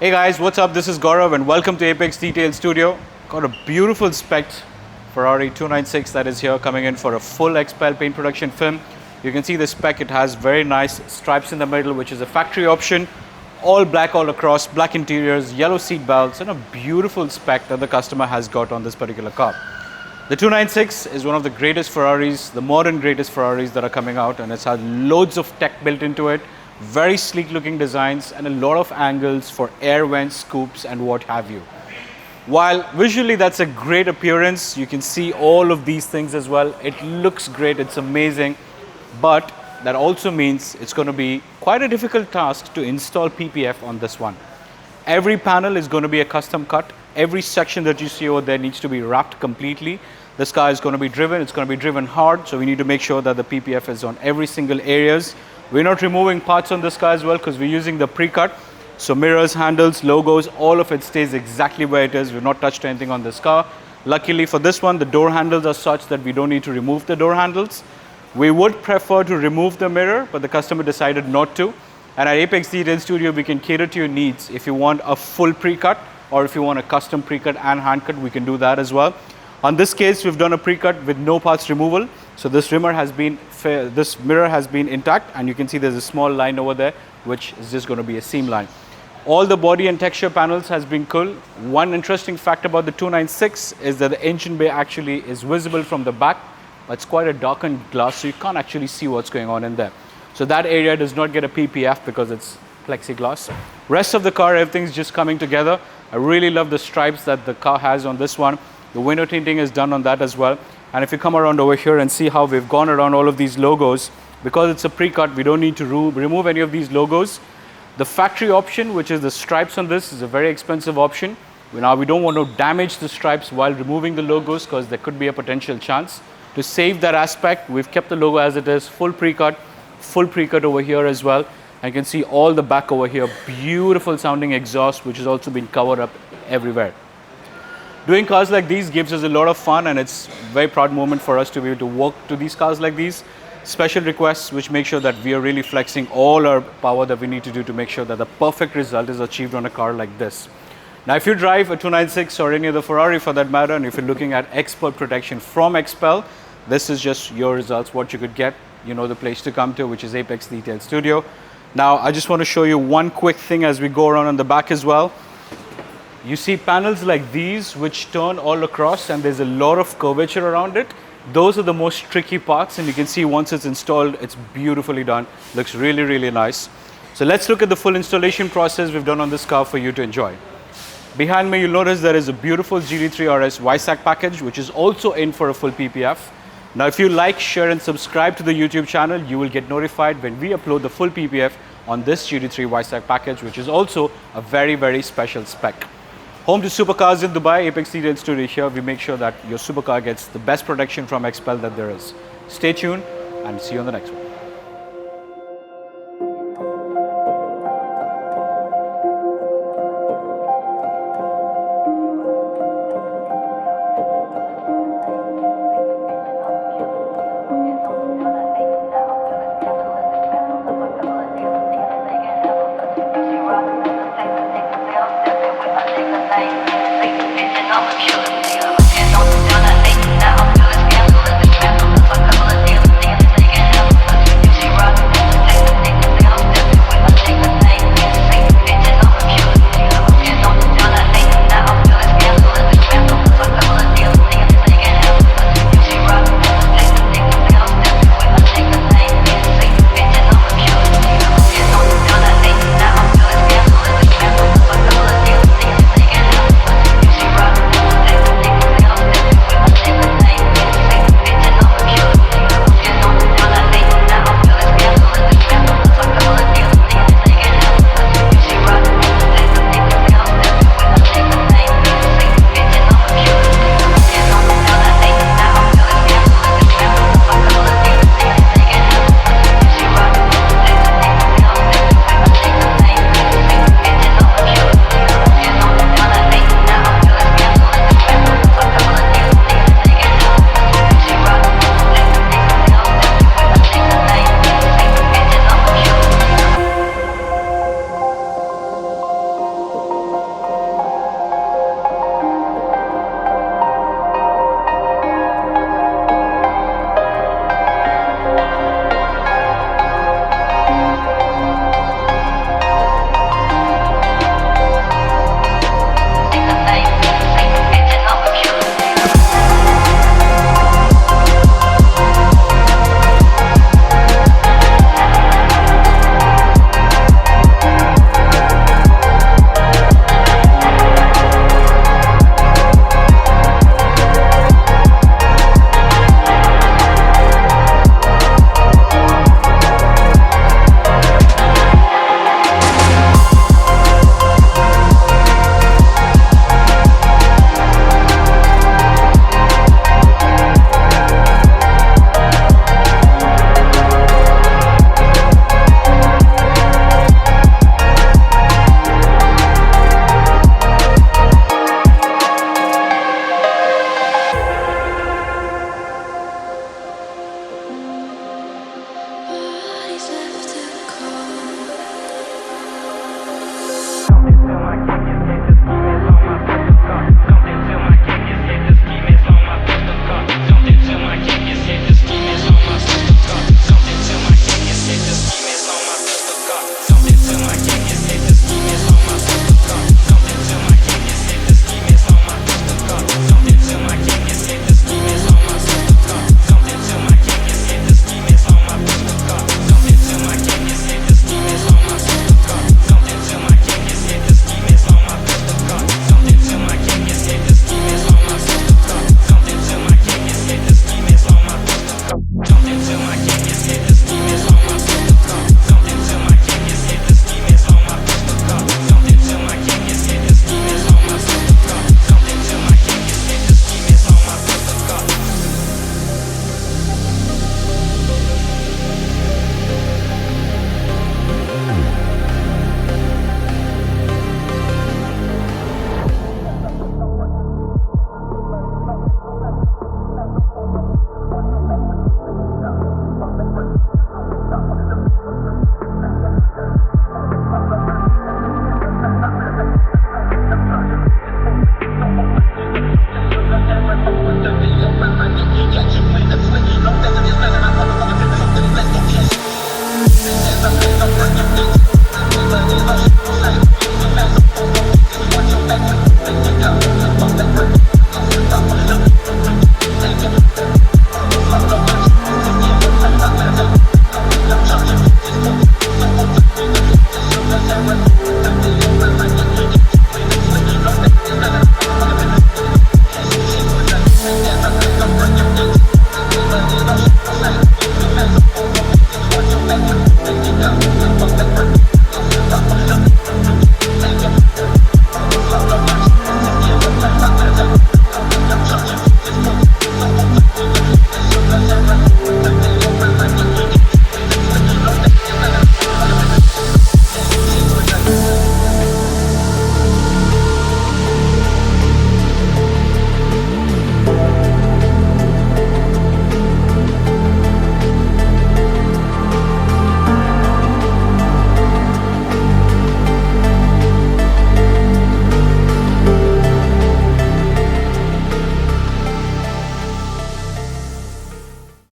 Hey guys, what's up? This is Gaurav and welcome to Apex Detail Studio. Got a beautiful spec Ferrari 296 that is here coming in for a full XPEL paint production film. You can see the spec, it has very nice stripes in the middle, which is a factory option. All black all across, black interiors, yellow seat belts, and a beautiful spec that the customer has got on this particular car. The 296 is one of the greatest Ferraris, the modern greatest Ferraris that are coming out, and it's had loads of tech built into it. Very sleek looking designs and a lot of angles for air vents, scoops and what have you. While visually that's a great appearance, you can see all of these things as well. It looks great, it's amazing, but that also means it's going to be quite a difficult task to install PPF on this one. Every panel is going to be a custom cut. Every section that you see over there needs to be wrapped completely. This car is going to be driven, it's going to be driven hard, so we need to make sure that the PPF is on every single areas. We're not removing parts on this car as well because we're using the pre-cut. So mirrors, handles, logos, all of it stays exactly where it is. We've not touched anything on this car. Luckily for this one, the door handles are such that we don't need to remove the door handles. We would prefer to remove the mirror, but the customer decided not to. And at Apex Detail Studio, we can cater to your needs. If you want a full pre-cut or if you want a custom pre-cut and hand cut, we can do that as well. On this case, we've done a pre-cut with no parts removal. So this mirror has been intact, and you can see there's a small line over there, which is just going to be a seam line. All the body and texture panels has been cool. One interesting fact about the 296 is that the engine bay actually is visible from the back. It's quite a darkened glass, so you can't actually see what's going on in there. So that area does not get a PPF because it's plexiglass. Rest of the car, everything's just coming together. I really love the stripes that the car has on this one. The window tinting is done on that as well. And if you come around over here and see how we've gone around all of these logos, because it's a pre-cut, we don't need to remove any of these logos. The factory option, which is the stripes on this, is a very expensive option. Now we don't want to damage the stripes while removing the logos because there could be a potential chance. To save that aspect, we've kept the logo as it is, full pre-cut over here as well. And you can see all the back over here, beautiful sounding exhaust, which has also been covered up everywhere. Doing cars like these gives us a lot of fun, and it's a very proud moment for us to be able to work to these cars like these. Special requests which make sure that we are really flexing all our power that we need to do to make sure that the perfect result is achieved on a car like this. Now if you drive a 296 or any other Ferrari for that matter, and if you're looking at expert protection from XPEL, this is just your results, what you could get. You know the place to come to, which is Apex Detail Studio. Now I just want to show you one quick thing as we go around on the back as well. You see panels like these which turn all across, and there's a lot of curvature around it. Those are the most tricky parts, and you can see once it's installed, it's beautifully done. Looks really, really nice. So let's look at the full installation process we've done on this car for you to enjoy. Behind me, you'll notice there is a beautiful GT3 RS YSAC package, which is also in for a full PPF. Now, if you like, share and subscribe to the YouTube channel, you will get notified when we upload the full PPF on this GT3 YSAC package, which is also a very, very special spec. Home to Supercars in Dubai, Apex Detail Studio here. We make sure that your supercar gets the best protection from XPEL that there is. Stay tuned and see you on the next one. What